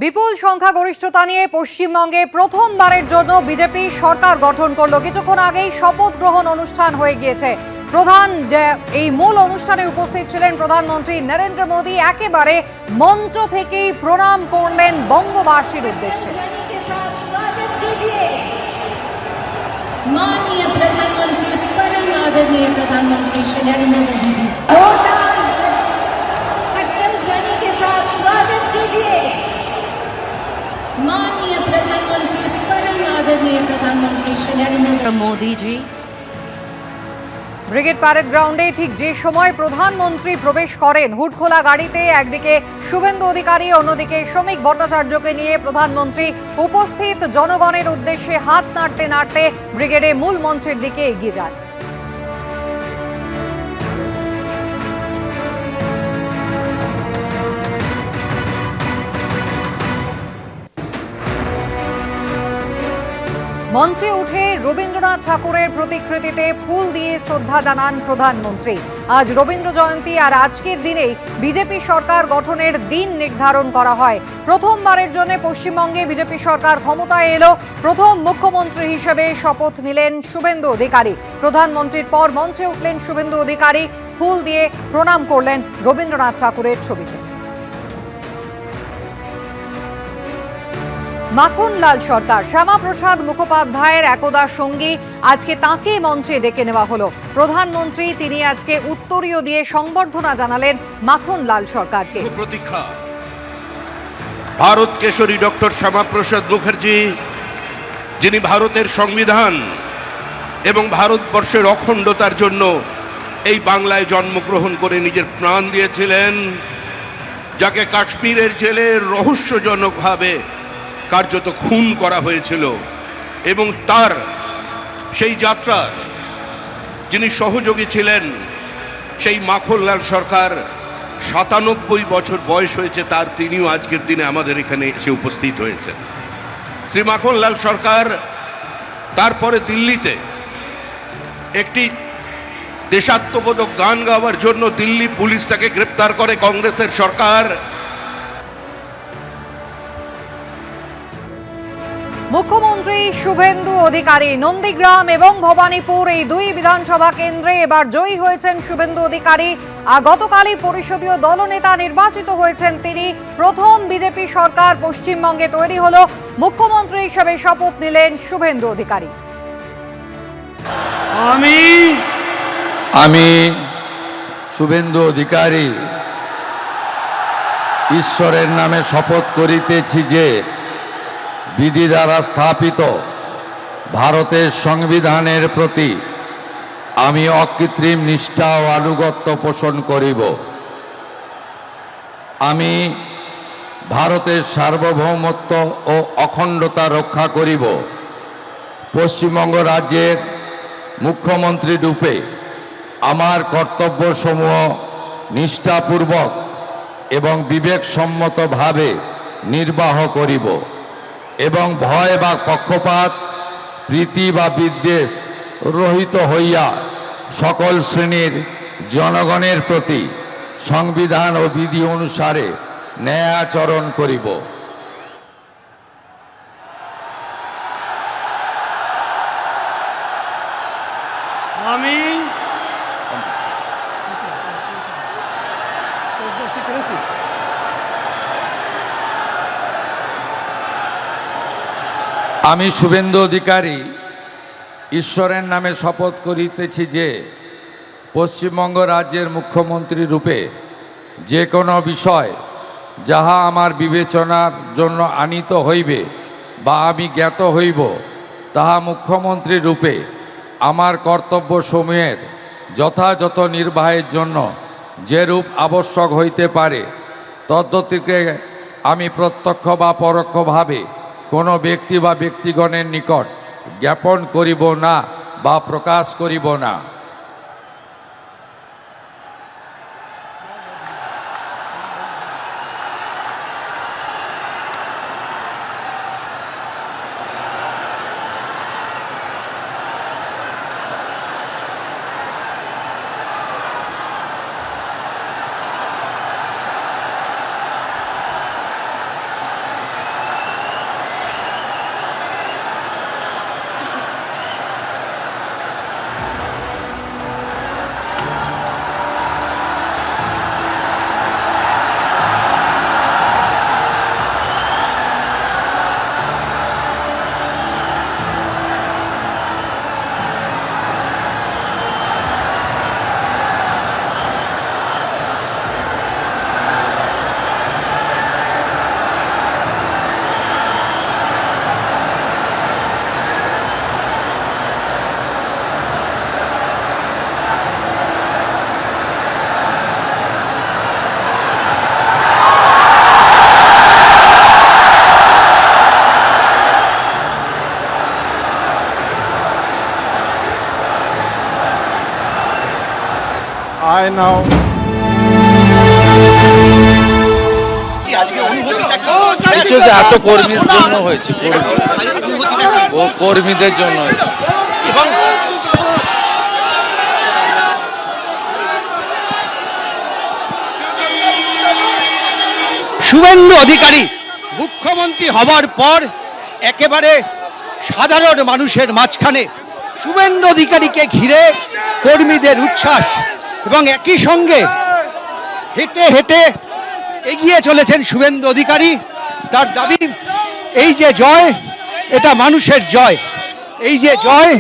বিপুল সংখ্যাগরিষ্ঠতা নিয়ে পশ্চিমবঙ্গে প্রথমবারের জন্য বিজেপি সরকার গঠন করলো। কিছুক্ষণ আগেই শপথ গ্রহণ অনুষ্ঠান হয়ে গিয়েছে। এই মূল অনুষ্ঠানে উপস্থিত ছিলেন প্রধানমন্ত্রী নরেন্দ্র মোদী। একেবারে মঞ্চ থেকেই প্রণাম করলেন বঙ্গবাসীর উদ্দেশ্যে। माननीय प्रधानमंत्री परम आदरणीय प्रधानमंत्री श्री नरेंद्र मोदी जी अटल ध्वनि के साथ स्वागत कीजिए। माननीय प्रधानमंत्री परम आदरणीय प्रधानमंत्री श्री नरेंद्र मोदी जी। ব্রিগেড প্যারেড গ্রাউন্ডে ঠিক যে সময় প্রধানমন্ত্রী প্রবেশ করেন হুডখোলা গাড়িতে, একদিকে শুভেন্দু অধিকারী, অন্যদিকে শ্রমিক ভট্টাচার্যকে নিয়ে প্রধানমন্ত্রী উপস্থিত জনগণের উদ্দেশ্যে হাত নাড়তে নাড়তে ব্রিগেডে মূল মঞ্চের দিকে এগিয়ে যান। মঞ্চে উঠে রবীন্দ্রনাথ ঠাকুরের প্রতিকৃতিতে ফুল দিয়ে শ্রদ্ধা জানান প্রধানমন্ত্রী। আজ রবীন্দ্র জয়ন্তী, আর আজকের দিনেই বিজেপি সরকার গঠনের দিন নির্ধারণ করা হয়। প্রথমবারের জন্য পশ্চিমবঙ্গে বিজেপি সরকার ক্ষমতায় এলো। প্রথম মুখ্যমন্ত্রী হিসেবে শপথ নিলেন শুভেন্দু অধিকারী। প্রধানমন্ত্রীর পর মঞ্চে উঠলেন শুভেন্দু অধিকারী, ফুল দিয়ে প্রণাম করলেন রবীন্দ্রনাথ ঠাকুরের ছবিতে। মাখনলাল সরকার, শ্যামাপ্রসাদ মুখোপাধ্যায়ের একদা সঙ্গী, আজকে তাঁকে মঞ্চে ডেকে নেওয়া হলো। প্রধানমন্ত্রী তিনি আজকে উত্তরীয় দিয়ে সংবর্ধনা জানালেন মাখনলাল সরকারকে। প্রতীক্ষা ভারত কেশরী ডক্টর শ্যামাপ্রসাদ মুখার্জি, যিনি ভারতের সংবিধান এবং ভারতবর্ষের অখণ্ডতার জন্য এই বাংলায় জন্মগ্রহণ করে নিজের প্রাণ দিয়েছিলেন, যাকে কাশ্মীরের জেলে রহস্যজনকভাবে কার্যত খুন করা হয়েছিল, এবং তার সেই যাত্রার যিনি সহযোগী ছিলেন, সেই মাখনলাল সরকার ৯৭ বছর বয়স হয়েছে তার, তিনিও আজকের দিনে আমাদের এখানে এসে উপস্থিত হয়েছেন। শ্রী মাখনলাল সরকার তারপরে দিল্লিতে একটি দেশাত্মবোধক গান গাওয়ার জন্য দিল্লি পুলিশ তাকে গ্রেপ্তার করে কংগ্রেসের সরকার। মুখ্যমন্ত্রী শুভেন্দু অধিকারী নন্দীগ্রাম এবং ভবানীপুর, এই দুই বিধানসভা কেন্দ্রে এবার জয়ী হয়েছেন শুভেন্দু অধিকারী। গতকালই পরিষদীয় দলনেতা নির্বাচিত হয়েছেন তিনি। প্রথম বিজেপি সরকার পশ্চিমবঙ্গে তৈরি হলো। মুখ্যমন্ত্রী হিসেবে শপথ নিলেন শুভেন্দু অধিকারী। আমি শুভেন্দু অধিকারী ঈশ্বরের নামে শপথ করিতেছি যে বিধি দ্বারা স্থাপিত ভারতের সংবিধানের প্রতি আমি অকৃত্রিম নিষ্ঠা ও আনুগত্য পোষণ করিব। আমি ভারতের সার্বভৌমত্ব ও অখণ্ডতা রক্ষা করিব। পশ্চিমবঙ্গ রাজ্যের মুখ্যমন্ত্রী রূপে আমার কর্তব্যসমূহ নিষ্ঠাপূর্বক এবং বিবেকসম্মতভাবে নির্বাহ করিব এবং ভয় বা পক্ষপাত, প্রীতি বা বিদ্বেষ রহিত হইয়া সকল শ্রেণীর জনগণের প্রতি সংবিধান ও বিধি অনুসারে ন্যায় আচরণ করিব। আমি শুভেন্দু অধিকারী ঈশ্বরের নামে শপথ করিতেছি যে পশ্চিমবঙ্গ রাজ্যের মুখ্যমন্ত্রী রূপে যে কোনো বিষয় যাহা আমার বিবেচনার জন্য আনীত হইবে বা আমি জ্ঞাত হইব, তাহা মুখ্যমন্ত্রী রূপে আমার কর্তব্যসমূহের যথাযথ নির্বাহের জন্য যেরূপ আবশ্যক হইতে পারে তদ্গতিকে আমি প্রত্যক্ষ বা পরোক্ষভাবে কোনো ব্যক্তি বা ব্যক্তিগণের নিকট জ্ঞাপন করিব না বা প্রকাশ করিব না। right now. কিছু যে এত কর্মীর জন্য হয়েছে, কর্মীদের জন্য হয়েছে। শুভেন্দু অধিকারী মুখ্যমন্ত্রী হবার পর একেবারে সাধারণ মানুষের মাঝখানে শুভেন্দু অধিকারীকে ঘিরে কর্মীদের উচ্ছ্বাস, এবং একই সঙ্গে হেঁটে হেঁটে এগিয়ে চলেছেন শুভেন্দু অধিকারী। তার দাবি, এই যে জয়, এটা মানুষের জয়, এই যে জয়,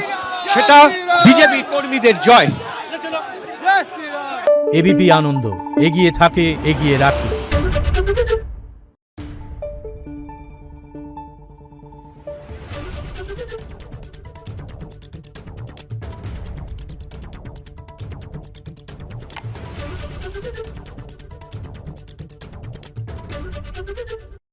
সেটা বিজেপি কর্মীদের জয়। এবিপি আনন্দ, এগিয়ে থাকে, এগিয়ে রাখে।